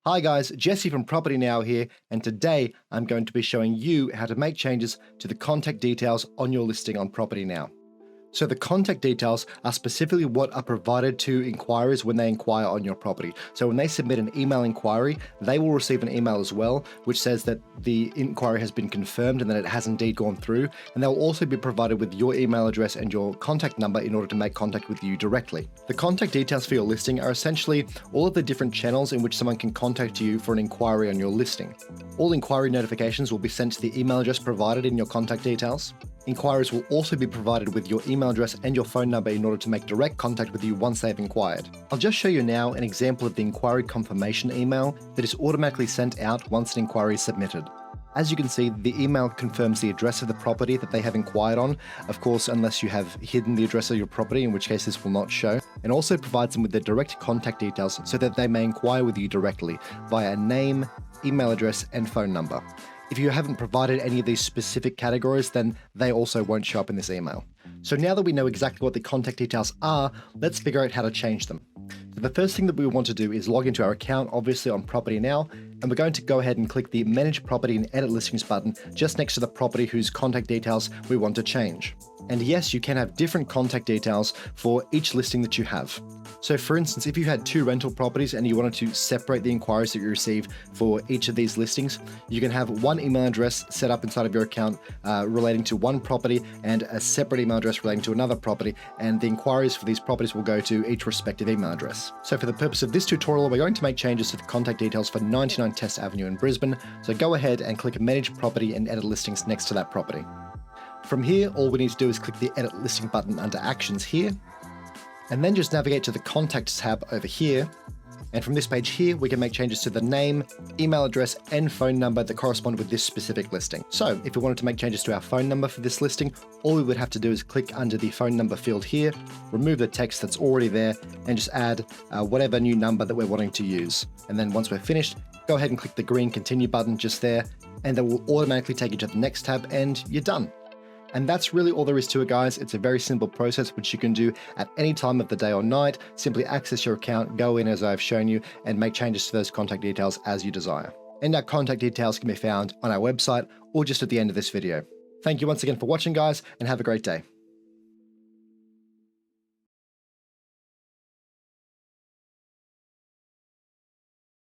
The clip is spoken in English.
Hi guys, Jesse from PropertyNow here, and today I'm going to be showing you how to make changes to the contact details on your listing on PropertyNow. So the contact details are specifically what are provided to inquirers when they inquire on your property. So when they submit an email inquiry, they will receive an email as well, which says that the inquiry has been confirmed and that it has indeed gone through. And they'll also be provided with your email address and your contact number in order to make contact with you directly. The contact details for your listing are essentially all of the different channels in which someone can contact you for an inquiry on your listing. All inquiry notifications will be sent to the email address provided in your contact details. Inquirers will also be provided with your email address and your phone number in order to make direct contact with you once they've inquired. I'll just show you now an example of the inquiry confirmation email that is automatically sent out once an inquiry is submitted. As you can see, the email confirms the address of the property that they have inquired on, of course, unless you have hidden the address of your property, in which case this will not show, and also provides them with their direct contact details so that they may inquire with you directly via name, email address, and phone number. If you haven't provided any of these specific categories, then they also won't show up in this email. So now that we know exactly what the contact details are, let's figure out how to change them. So the first thing that we want to do is log into our account, obviously on PropertyNow, and we're going to go ahead and click the Manage Property and Edit Listings button just next to the property whose contact details we want to change. And yes, you can have different contact details for each listing that you have. So for instance, if you had two rental properties and you wanted to separate the inquiries that you receive for each of these listings, you can have one email address set up inside of your account relating to one property and a separate email address relating to another property, and the inquiries for these properties will go to each respective email address. So for the purpose of this tutorial, we're going to make changes to the contact details for 99 Test Avenue in Brisbane, so go ahead and click Manage Property and Edit Listings next to that property. From here, all we need to do is click the Edit Listing button under Actions here, and then just navigate to the Contacts tab over here. And from this page here, we can make changes to the name, email address, and phone number that correspond with this specific listing. So if we wanted to make changes to our phone number for this listing, all we would have to do is click under the phone number field here, remove the text that's already there, and just add whatever new number that we're wanting to use. And then once we're finished, go ahead and click the green Continue button just there, and that will automatically take you to the next tab, and you're done. And that's really all there is to it, guys. It's a very simple process which you can do at any time of the day or night. Simply access your account, go in as I've shown you, and make changes to those contact details as you desire. And our contact details can be found on our website or just at the end of this video. Thank you once again for watching, guys, and have a great day.